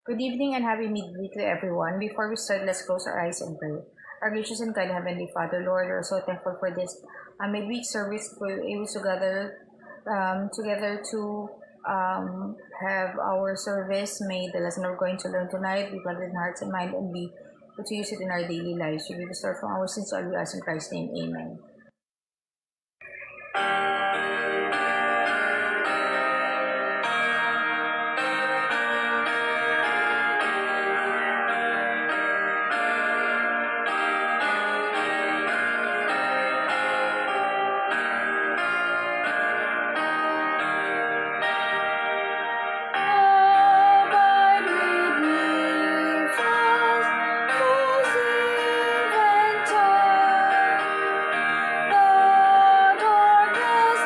Good evening and happy midweek to everyone. Before we start, let's close our eyes and pray. Our gracious and kind Heavenly Father, Lord, we're so thankful for this midweek service. We're able to gather together to have our service. May the lesson we're going to learn tonight be planted in hearts and mind and be able to use it in our daily lives. We will start from our sins, all we ask in Christ's name. Amen. Abide with me fast, fast eventide. The darkness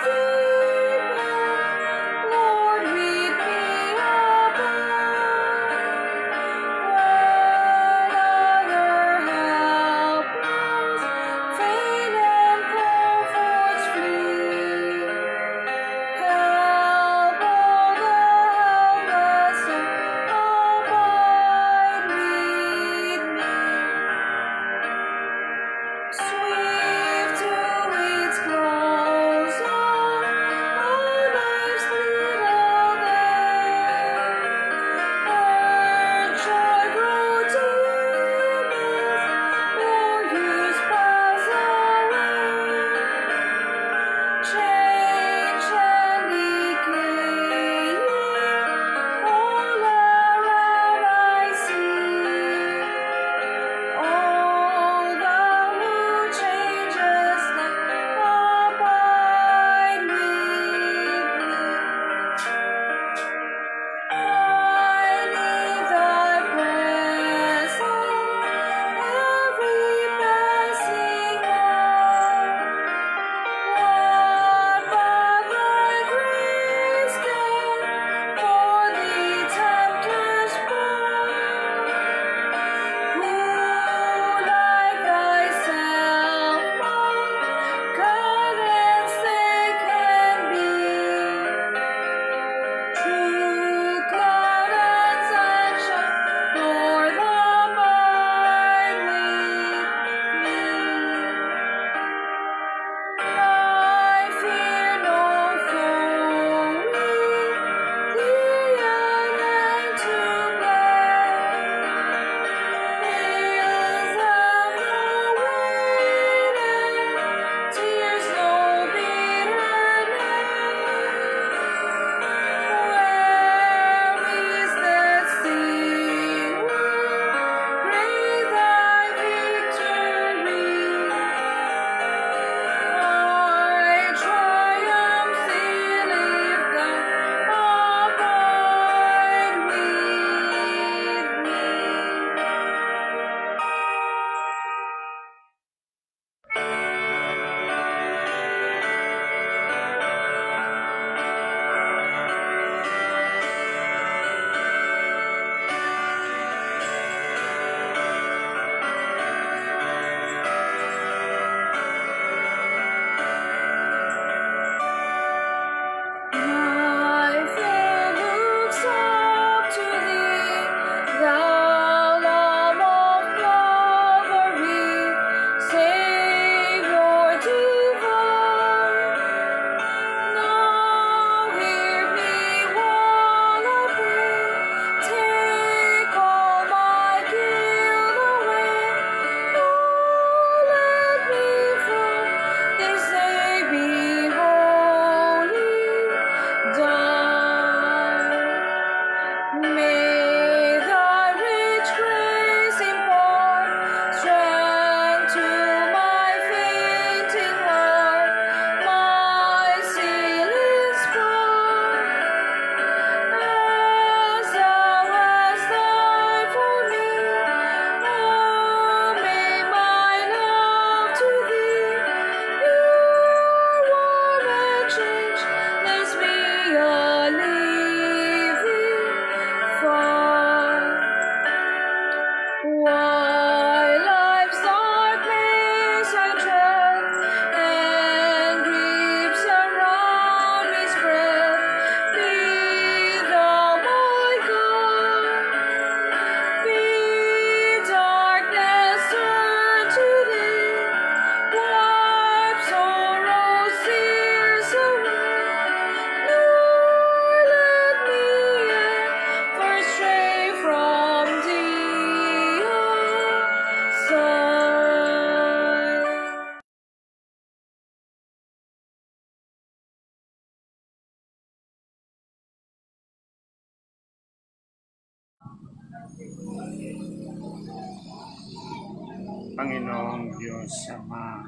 Panginoong Diyos Ama,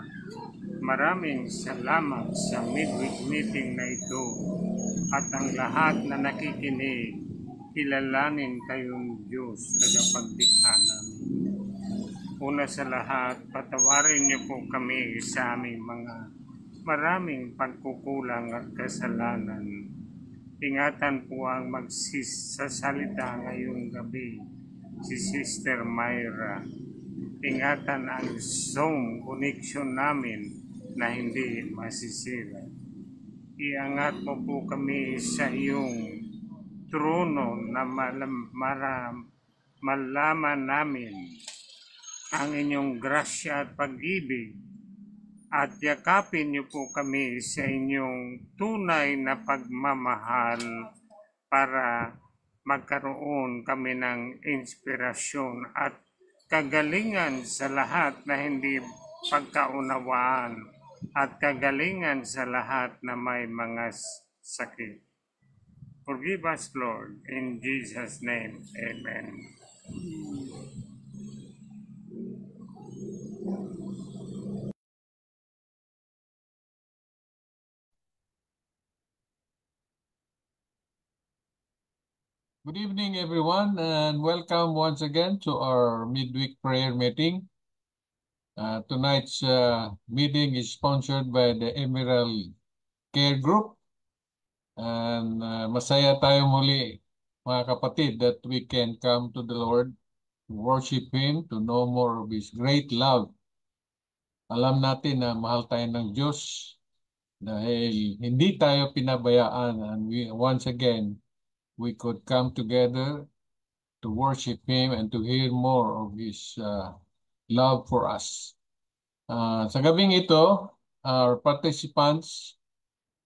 maraming salamat sa midweek meeting na ito at ang lahat na nakikinig, kilalanin kayong Diyos tagapaglikha namin. Una sa lahat, patawarin niyo po kami sa aming mga maraming pagkukulang at kasalanan. Ingatan po ang magsasalita ngayong gabi, si Sister Myra. Ingatan ang Zoom connection namin na hindi masisira. Iangat mo po kami sa iyong trono na malaman namin ang inyong grasya at pag-ibig at yakapin niyo po kami sa inyong tunay na pagmamahal para magkaroon kami ng inspirasyon at kagalingan sa lahat na hindi pagkaunawaan at kagalingan sa lahat na may mga sakit. Forgive us, Lord, in Jesus' name. Amen. Good evening, everyone, and welcome once again to our midweek prayer meeting. Tonight's meeting is sponsored by the Emerald Care Group. And masaya tayo muli, mga kapatid, that we can come to the Lord to worship Him, to know more of His great love. Alam natin na mahal tayo ng Diyos dahil hindi tayo pinabayaan, and once again, we could come together to worship Him and to hear more of His love for us. Sa gabing ito, our participants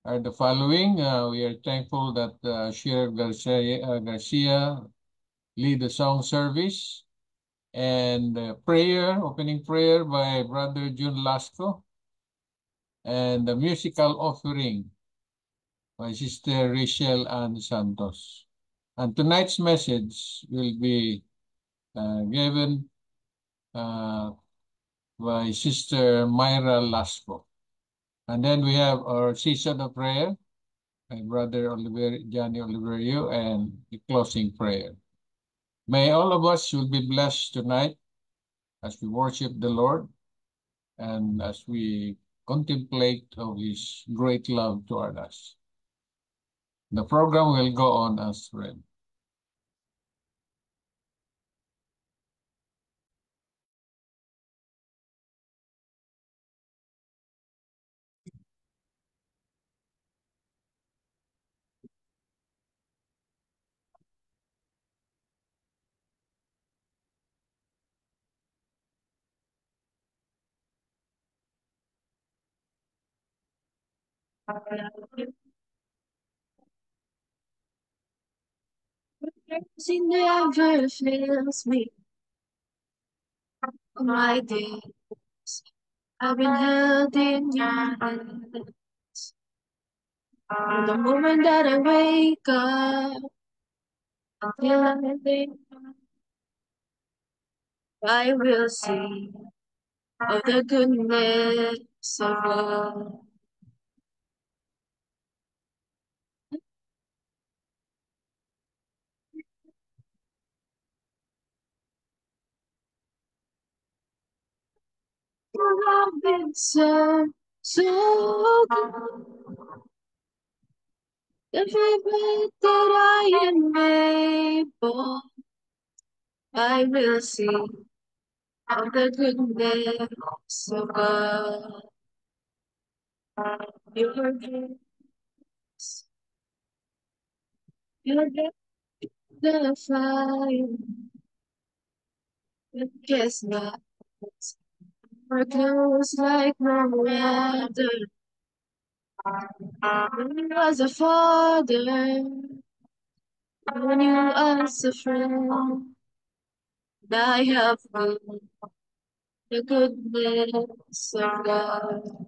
are the following. We are thankful that Sheryl Garcia lead the song service, and opening prayer by Brother June Lasco, and the musical offering by Sister Rachel Ann Santos. And tonight's message will be given by Sister Myra Lasco. And then we have our season of prayer by Brother Johnny Oliverio, and the closing prayer. May all of us will be blessed tonight as we worship the Lord and as we contemplate of His great love toward us. The program will go on as read. Mercy never fails me. All my days I've been held in your hands. From the moment that I wake up until I lay down, I will sing of the goodness of God. You have been so good. Every breath that I am able, I will sing of the goodness of God. Your grace, your grace, the fire, it gets not more close like no other. When you as a father, when you as a friend, I have known the goodness of God.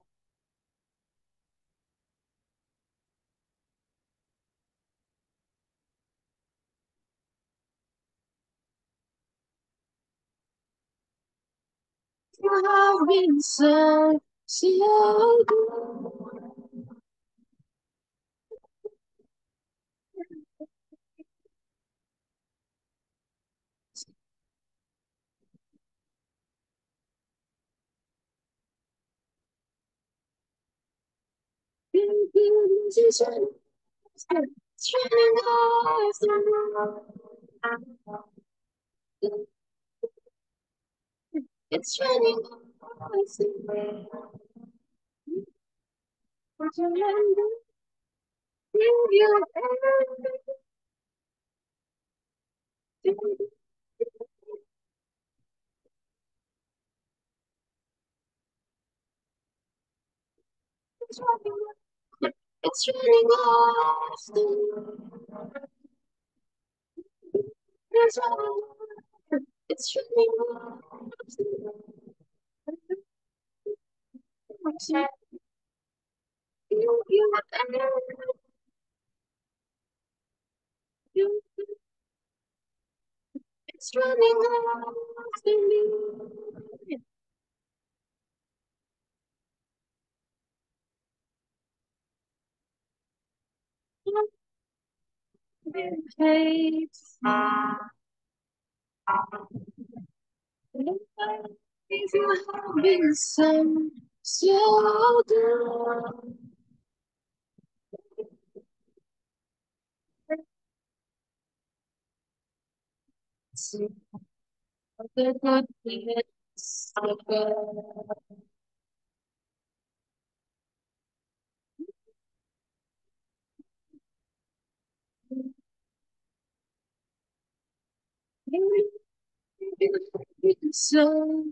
You have been so good. It's running off the road. It's running off the road. Remember you it's running off the road. It's running off the road. It's running off the road. If you have been so good. The goodness of God. So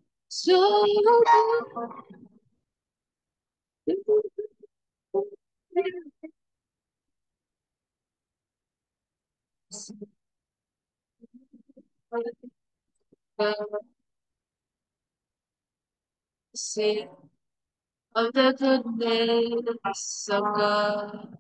Sing of the goodness of God.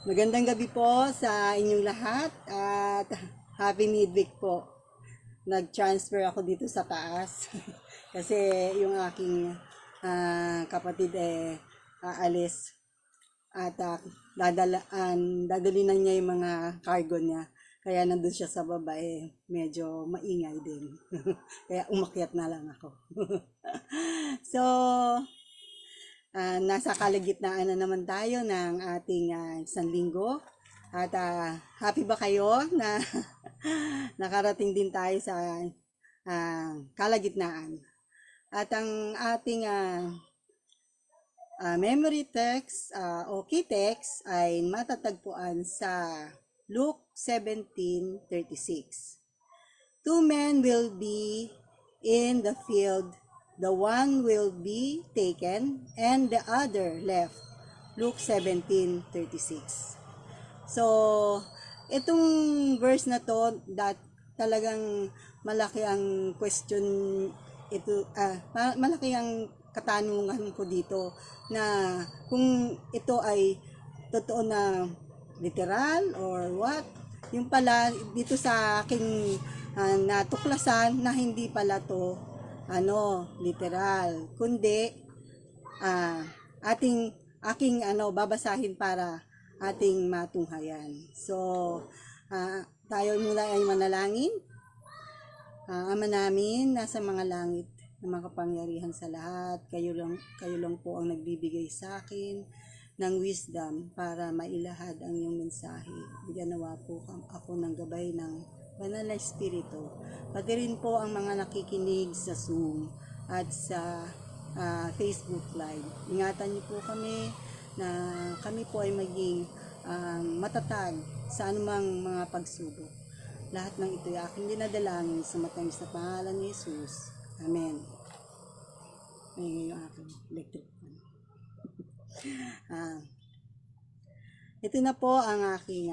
Magandang gabi po sa inyong lahat at happy midweek po. Nag-transfer ako dito sa taas kasi yung aking kapatid aalis at dadali na niya yung mga cargo niya. Kaya nandun siya sa baba medyo maingay din. Kaya umakyat na lang ako. So, nasa kalagitnaan na naman tayo ng ating isang linggo. At happy ba kayo na nakarating din tayo sa kalagitnaan? At ang ating memory text o key text ay matatagpuan sa Luke 17:36. Two men will be in the field. The one will be taken and the other left. Luke 17:36. So, itong verse na to, talagang malaki ang question ito, malaki ang katanungan ko dito na kung ito ay totoo na literal or what. Yung pala dito sa aking natuklasan na hindi pala to literal, kundi aking babasahin para ating matunghayan. So, tayo muna ay manalangin. Ama namin, nasa mga langit na makapangyarihan sa lahat, kayo lang po ang nagbibigay sa akin ng wisdom para mailahad ang iyong mensahe. Bigyan nawa po ako ng gabay ng Banal na Espiritu. Pati rin po ang mga nakikinig sa Zoom at sa Facebook Live. Ingatan niyo po kami na kami po ay maging matatag sa anumang mga pagsubok. Lahat ng ito ay aking dinadalangin sa matamis na pangalan ni Jesus. Amen. Ay, yung aking electric fan. Ito na po ang aking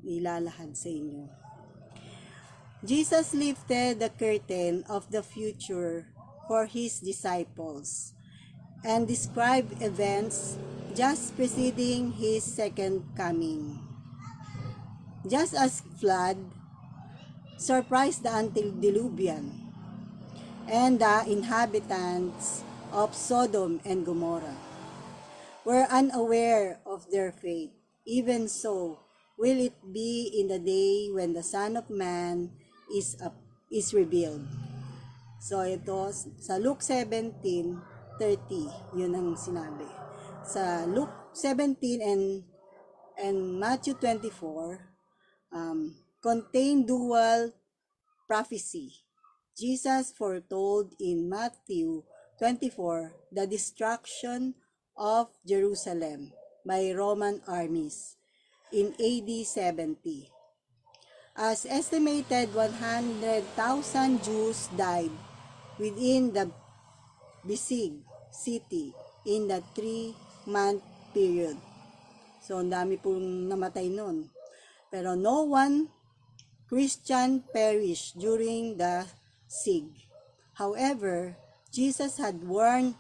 ilalahad sa inyo. Jesus lifted the curtain of the future for his disciples and described events just preceding his second coming. Just as flood surprised the antediluvian and the inhabitants of Sodom and Gomorrah were unaware of their fate, even so will it be in the day when the Son of Man is revealed. So ito sa Luke 17:30, yun ang sinabi. Sa Luke 17 and Matthew 24 contain dual prophecy. Jesus foretold in Matthew 24 the destruction of Jerusalem by Roman armies in AD 70. As estimated, 100,000 Jews died within the besieged city in the 3-month period. So, ang dami pong namatay nun. Pero no one Christian perished during the siege. However, Jesus had warned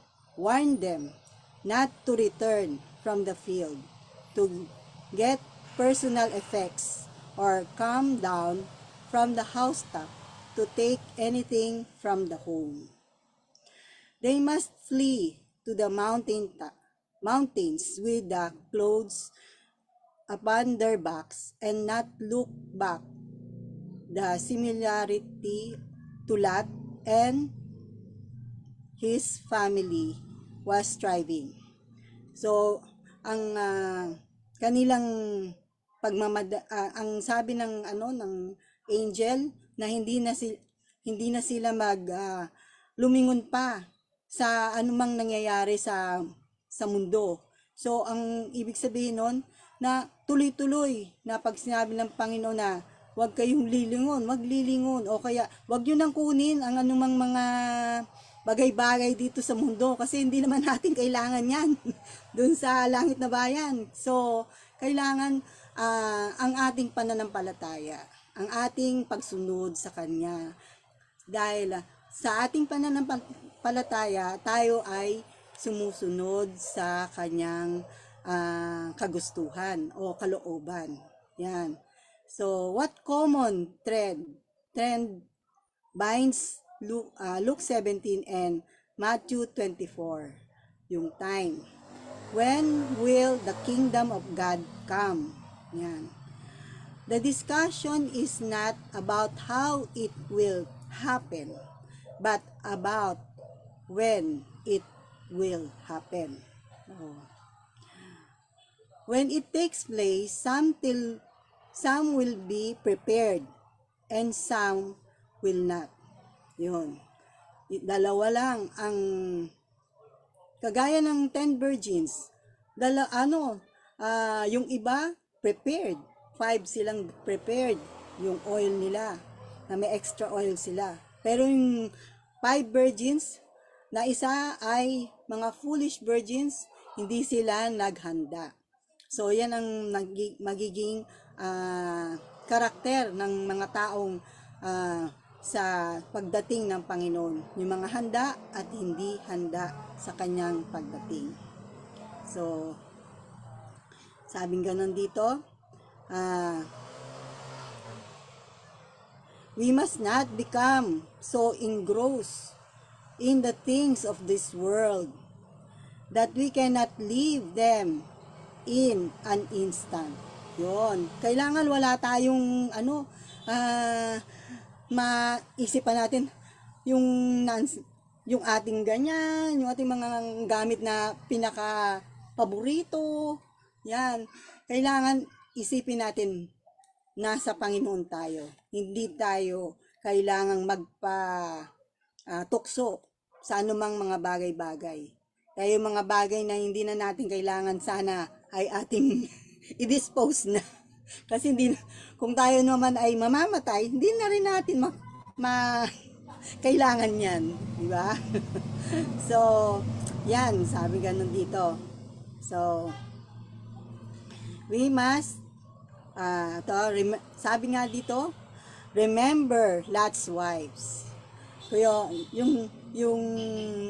them not to return from the field to get personal effects or come down from the housetop to take anything from the home. They must flee to the mountains with the clothes upon their backs and not look back. The similarity to Lot and his family was striving. So, ang kanilang ang sabi ng angel na hindi na sila lumingon pa sa anumang nangyayari sa mundo. So, ang ibig sabihin nun, na tuloy-tuloy na pag sinabi ng Panginoon na huwag kayong lilingon, wag lilingon, o kaya wag nyo nang kunin ang anumang mga bagay-bagay dito sa mundo kasi hindi naman natin kailangan yan dun sa langit na bayan. So, kailangan ang ating pananampalataya, ang ating pagsunod sa Kanya. Dahil sa ating pananampalataya, tayo ay sumusunod sa Kanyang kagustuhan o kalooban. Yan. So, what common trend binds Luke 17 and Matthew 24? Yung time. When will the kingdom of God come? Yan. The discussion is not about how it will happen, but about when it will happen. When it takes place, some will be prepared and some will not. Yun. Dalawa lang ang kagaya ng 10 virgins. Yung iba prepared. 5 silang prepared yung oil nila. Na may extra oil sila. Pero yung 5 virgins na isa ay mga foolish virgins, hindi sila naghanda. So yan ang magiging karakter ng mga taong sa pagdating ng Panginoon, yung mga handa at hindi handa sa kanyang pagdating. So, sabing ganon dito, we must not become so engrossed in the things of this world that we cannot leave them in an instant. Yon. Kailangan wala tayong maisipan natin yung ating ganyan, yung ating mga gamit na pinaka-paborito. Yan. Kailangan isipin natin nasa Panginoon tayo. Hindi tayo kailangang tukso sa anumang mga bagay-bagay. Kaya yung mga bagay na hindi na natin kailangan sana ay ating i-dispose na. Kasi kung tayo naman ay mamamatay, hindi na rin natin Kailangan yan, di ba? So, yan, sabi ganun dito. So, we must, sabi nga dito, remember Lot's wives. Kaya, yung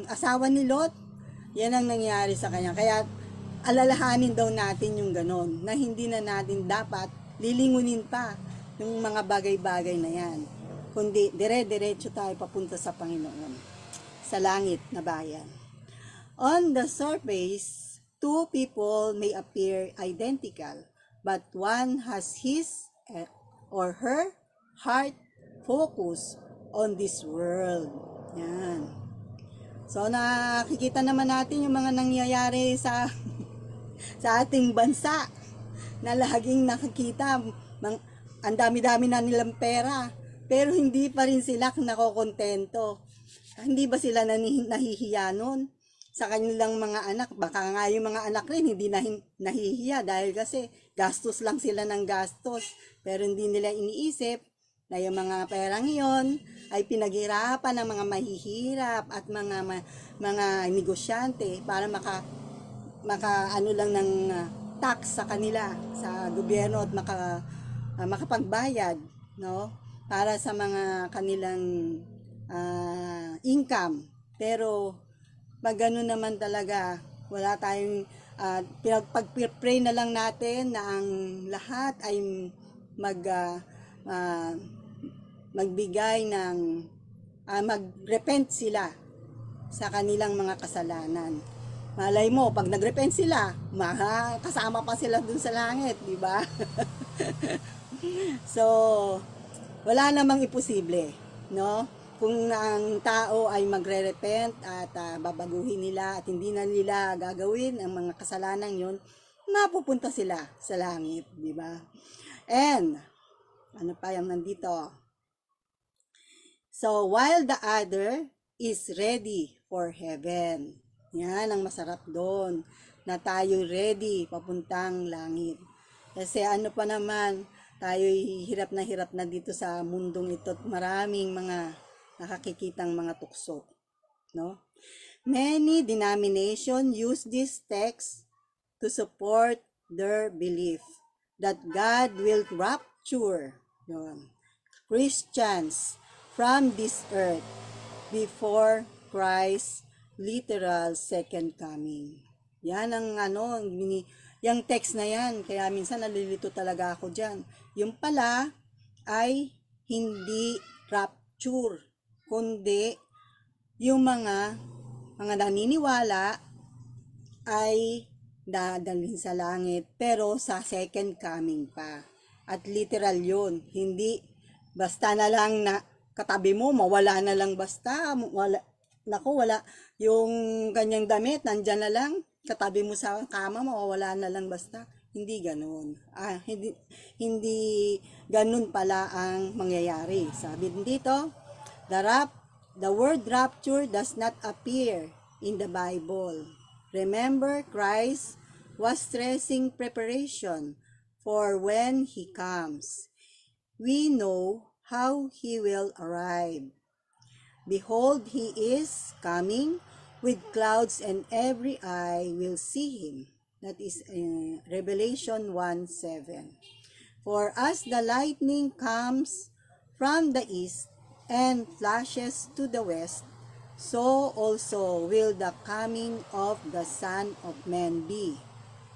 asawa ni Lot, yan ang nangyari sa kanya. Kaya, alalahanin daw natin yung ganon, na hindi na natin dapat lilingunin pa yung mga bagay-bagay na yan. Kundi, dire-diretso tayo papunta sa Panginoon, sa langit na bayan. On the surface, two people may appear identical, but one has his or her heart focus on this world. Yan. So, nakikita naman natin yung mga nangyayari sa ating bansa na laging nakikita, ang dami-dami na nilang pera, pero hindi pa rin sila nakokontento. Hindi ba sila nahihiya nun sa kanilang mga anak? Baka nga yung mga anak rin hindi nahihiya dahil kasi gastos lang sila ng gastos, pero hindi nila iniisip na yung mga perang iyon ay pinaghirapan ng mga mahihirap at mga negosyante para ano lang ng tax sa kanila, sa gobyerno, at makapagbayad, no, para sa mga kanilang income. Pero pag gano'n naman talaga, wala tayong pag-pray na lang natin na ang lahat ay magbigay ng mag-repent sila sa kanilang mga kasalanan. Malay mo, pag nag-repent sila, kasama pa sila dun sa langit, di ba? So, wala namang imposible, no? Kung ang tao ay magre-repent at babaguhin nila at hindi na nila gagawin ang mga kasalanan yun, mapupunta sila sa langit, di ba? And, ano pa yung nandito? So, while the other is ready for heaven. Yan ang masarap doon, na tayo ready papuntang langit. Kasi ano pa naman, tayo hirap na dito sa mundong ito at maraming mga nakakikitang mga tukso, no? Many denominations use this text to support their belief that God will rapture Christians from this earth before Christ's literal second coming. Yan ang yung text na yan, kaya minsan nalilito talaga ako dyan. Yung pala ay hindi rapture, kundi yung mga naniniwala ay dadalhin sa langit, pero sa second coming pa. At literal yun, hindi basta na lang na katabi mo, mawala na lang basta, wala yung kanyang damit, nandyan na lang, katabi mo sa kama, mawawala na lang basta. Hindi ganun. Hindi ganun pala ang mangyayari. Sabi dito, the word rapture does not appear in the Bible. Remember, Christ was stressing preparation for when He comes. We know how He will arrive. Behold, He is coming with clouds, and every eye will see Him. That is Revelation 1:7. For as the lightning comes from the east and flashes to the west, so also will the coming of the Son of Man be.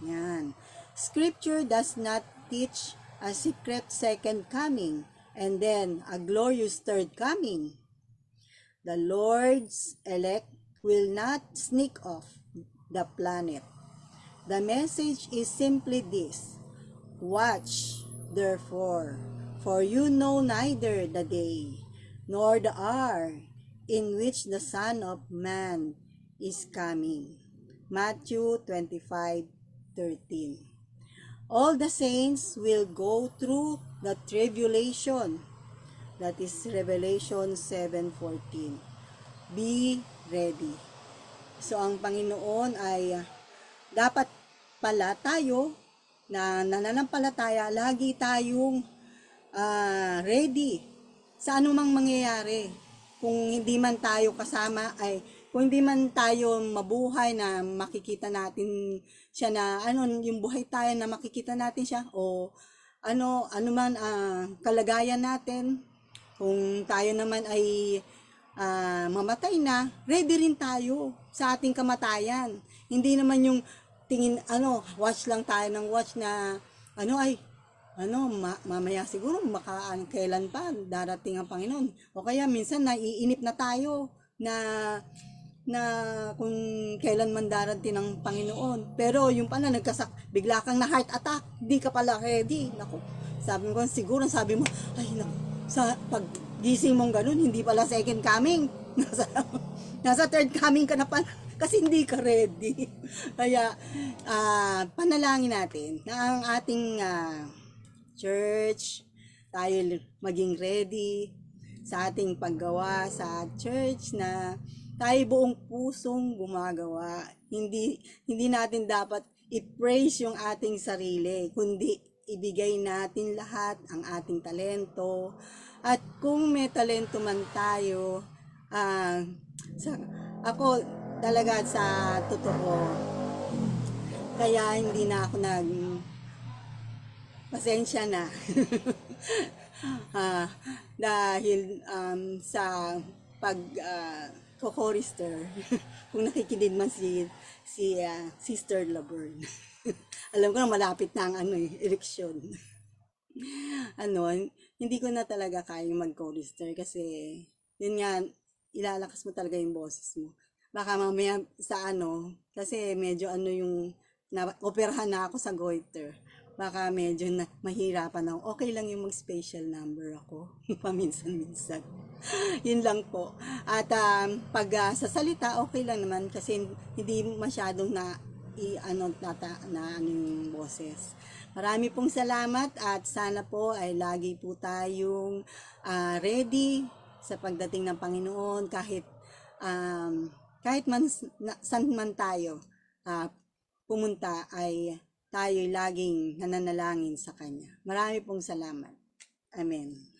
Yan. Scripture does not teach a secret second coming and then a glorious third coming. The Lord's elect will not sneak off the planet. The message is simply this: watch, therefore, for you know neither the day nor the hour in which the Son of Man is coming. Matthew 25:13. All the saints will go through the tribulation. That is Revelation 7:14. Be ready. So, ang Panginoon ay dapat pala tayo na nananampalataya, lagi tayong ready sa anumang mangyayari. kung hindi man tayo kasama, kung hindi man tayo mabuhay na makikita natin siya na, yung buhay tayo na makikita natin siya, o ano man kalagayan natin, kung tayo naman ay mamatay na, ready rin tayo sa ating kamatayan. Hindi naman yung tingin, watch lang tayo ng watch na, mamaya siguro kailan pa darating ang Panginoon. O kaya minsan naiinip na tayo na kung kailan man darating ng Panginoon. Pero yung pala bigla kang na heart attack, di ka pala ready. Naku, sabi mo, sa paggising mong ganun, hindi pala second coming. Nasa third coming ka na pala kasi hindi ka ready. Kaya panalangin natin na ang ating church, tayo maging ready sa ating paggawa sa church, na tayo buong pusong gumagawa. Hindi natin dapat i-praise yung ating sarili, kundi ibigay natin lahat ang ating talento. At kung may talento man tayo, ako talaga sa totoo, kaya hindi na ako pasensya na. Dahil sa pag co-chorister, kung nakikinig man si Sister Laverne. Alam ko na malapit na ang eleksyon. Hindi ko na talaga kaya mag-chorister kasi yun nga, ilalakas mo talaga yung boses mo. Baka mamaya sa kasi medyo yung operahan na ako sa goiter. Baka medyo mahirapan ako. Okay lang yung mag-special number ako. Paminsan-minsan. Yun lang po. At pag sa salita, okay lang naman kasi hindi masyadong yung boses. Marami pong salamat at sana po ay lagi po tayong ready sa pagdating ng Panginoon, kahit saan man tayo pumunta, ay tayo laging nananalangin sa Kanya. Marami pong salamat. Amen.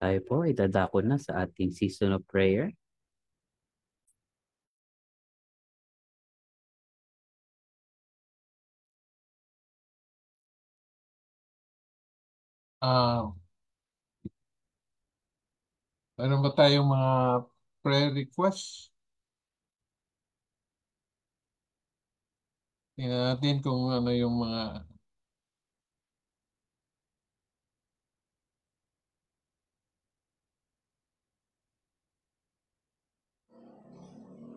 Tayo po ay dadako na sa ating season of prayer. Meron ba tayong mga prayer requests? Tingnan natin kung ano yung mga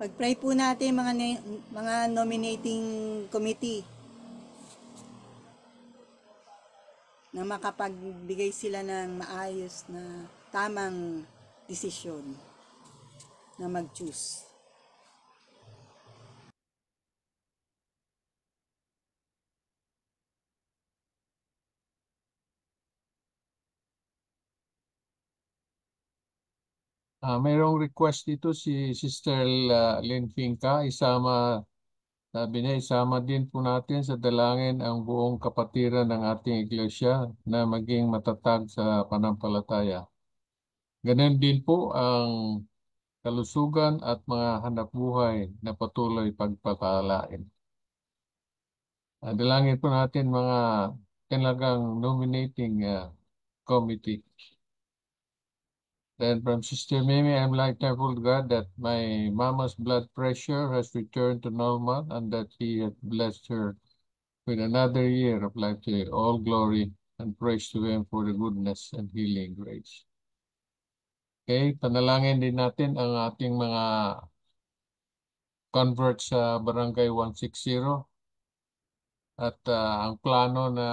Pag-pray po natin mga nominating committee na makapagbigay sila ng maayos na tamang desisyon na mag-choose. mayroong request dito si Sister Lynn Finca. Sabi niya, isama din po natin sa dalangin ang buong kapatiran ng ating iglesia na maging matatag sa panampalataya. Ganun din po ang kalusugan at mga hanapbuhay na patuloy pagpapalain. Dalangin po natin mga talagang nominating committee. Then from Sister Mimi, I'm like thankful to God that my mama's blood pressure has returned to normal and that He has blessed her with another year of life today. All glory and praise to Him for the goodness and healing grace. Okay, panalangin din natin ang ating mga converts sa Barangay 160 at ang plano na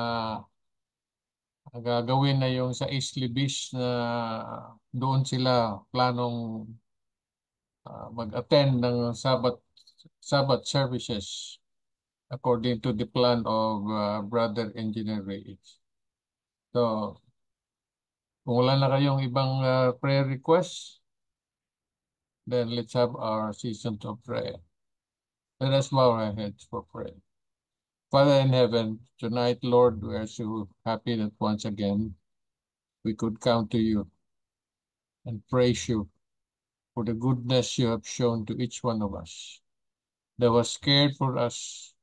gagawin na yung sa East Libis na doon sila planong mag-attend ng Sabbath services according to the plan of Brother Engineer Reyes. So, kung wala na kayong ibang prayer requests, then let's have our season of prayer. Let us bow our heads for prayer. Father in heaven, tonight, Lord, we are so happy that once again we could come to you and praise you for the goodness you have shown to each one of us, that was cared for us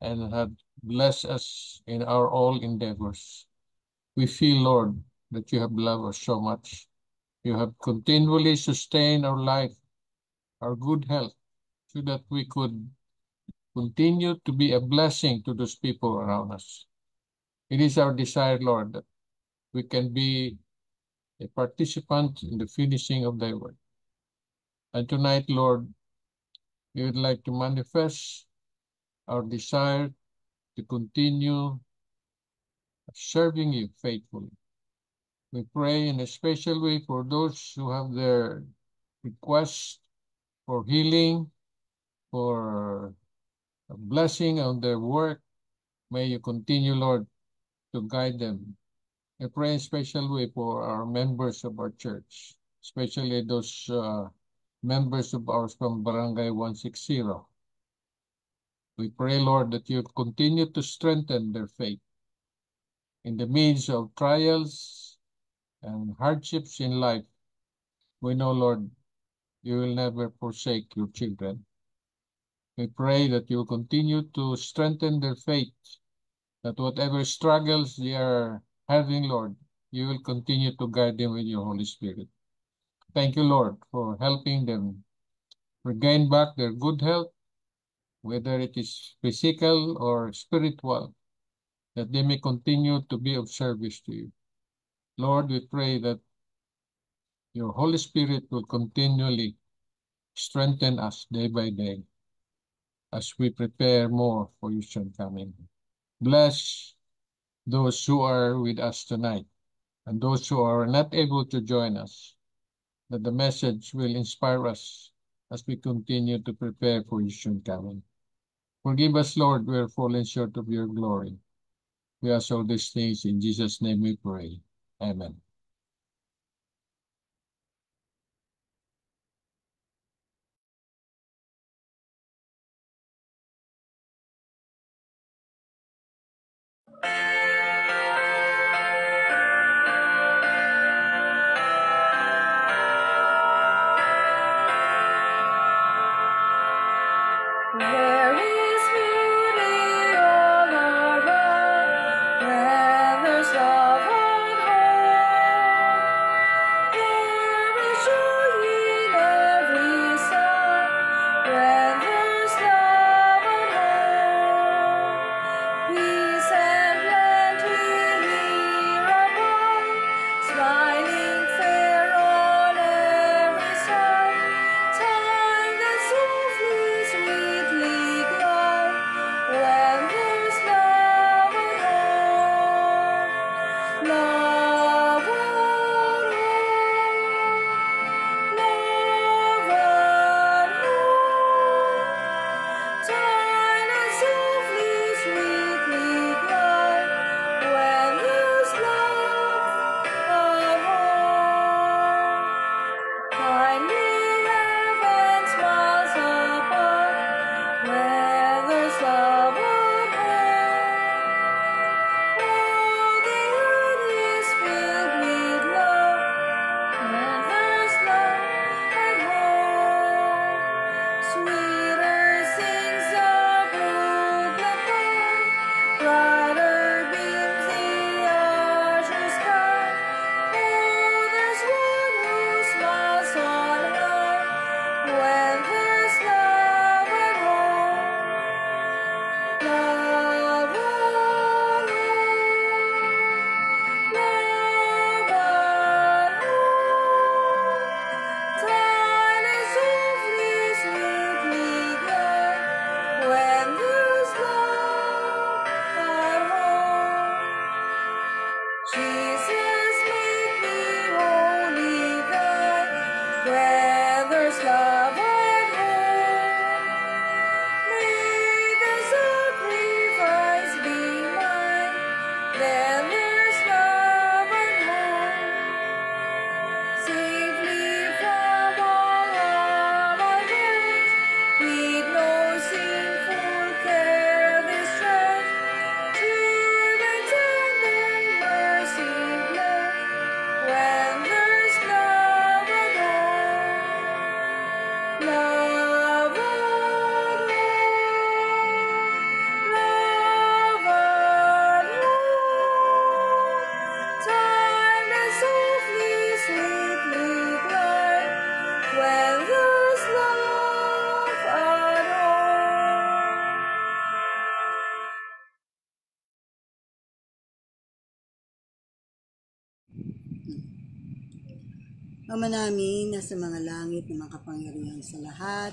and had blessed us in our all endeavors. We feel, Lord, that you have loved us so much. You have continually sustained our life, our good health, so that we could continue to be a blessing to those people around us. It is our desire, Lord, that we can be a participant in the finishing of thy work. And tonight, Lord, we would like to manifest our desire to continue serving you faithfully. We pray in a special way for those who have their requests for healing, for a blessing on their work. May you continue, Lord, to guide them. I pray in a special way for our members of our church, especially those members of ours from Barangay 160. We pray, Lord, that you continue to strengthen their faith in the midst of trials and hardships in life. We know, Lord, you will never forsake your children. We pray that you will continue to strengthen their faith, that whatever struggles they are having, Lord, you will continue to guide them with your Holy Spirit. Thank you, Lord, for helping them regain back their good health, whether it is physical or spiritual, that they may continue to be of service to you. Lord, we pray that your Holy Spirit will continually strengthen us day by day as we prepare more for your soon coming. Bless those who are with us tonight and those who are not able to join us, that the message will inspire us as we continue to prepare for your soon coming. Forgive us, Lord, we are falling short of your glory. We ask all these things in Jesus' name we pray. Amen. There is beauty all around, where there's love and hope. Ama namin na sa mga langit na makapangyarihan sa lahat,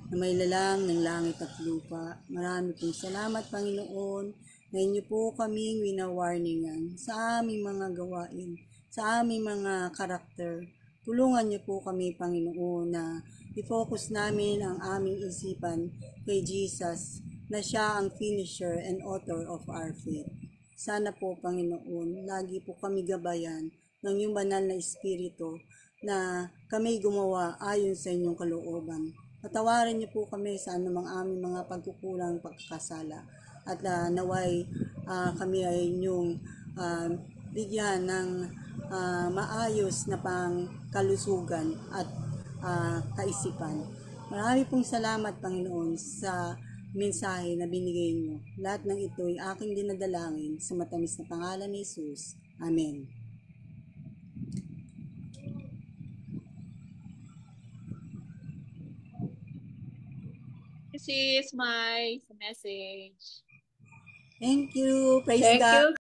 na may lalang ng langit at lupa. Marami pong salamat, Panginoon, na inyo po kaming winawarningan sa aming mga gawain, sa aming mga karakter. Tulungan niyo po kami, Panginoon, na i-focus namin ang aming isipan kay Jesus, na siya ang finisher and author of our faith. Sana po, Panginoon, lagi po kami gabayan ng iyong banal na Espiritu na kami gumawa ayon sa inyong kalooban. Patawarin niyo po kami sa anumang aming mga pagkukulang, pagkakasala. At naway kami ay inyong bigyan ng maayos na pangkalusugan at kaisipan. Marami pong salamat, Panginoon, sa mensahe na binigay niyo. Lahat ng ito ay aking dinadalangin sa matamis na pangalan ni Jesus. Amen. This is my message. Thank you. Praise Thank God. you.